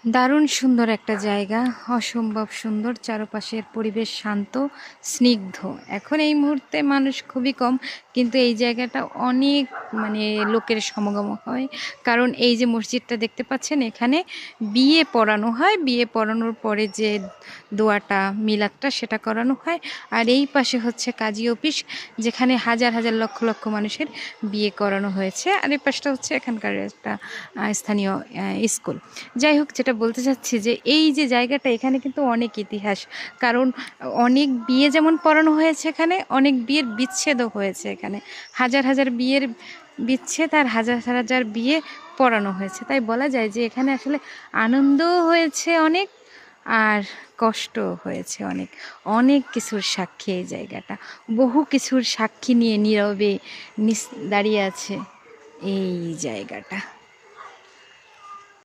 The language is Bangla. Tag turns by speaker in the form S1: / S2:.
S1: দারুণ সুন্দর একটা জায়গা, অসম্ভব সুন্দর। চারপাশের পরিবেশ শান্ত, স্নিগ্ধ। এখন এই মুহূর্তে মানুষ খুবই কম, কিন্তু এই জায়গাটা অনেক মানে লোকের সমাগম হয়। কারণ এই যে মসজিদটা দেখতে পাচ্ছেন, এখানে বিয়ে পড়ানো হয়। বিয়ে পড়ানোর পরে যে দোয়াটা, মিলাদটা সেটা করানো হয়। আর এই পাশে হচ্ছে কাজী অফিস, যেখানে হাজার হাজার লক্ষ লক্ষ মানুষের বিয়ে করানো হয়েছে। আর এই পাশটা হচ্ছে এখানকার একটা স্থানীয় স্কুল। যাই হোক, যেটা বলতে চাচ্ছি যে এই যে জায়গাটা, এখানে কিন্তু অনেক ইতিহাস। কারণ অনেক বিয়ে যেমন পড়ানো হয়েছে এখানে, অনেক বিয়ের বিচ্ছেদও হয়েছে এখানে। হাজার হাজার বিয়ের বিচ্ছেদ আর হাজার হাজার বিয়ে পড়ানো হয়েছে। তাই বলা যায় যে এখানে আসলে আনন্দও হয়েছে অনেক, আর কষ্টও হয়েছে অনেক। অনেক কিছুর সাক্ষী এই জায়গাটা, বহু কিছুর সাক্ষী নিয়ে নীরবে দাঁড়িয়ে আছে এই জায়গাটা।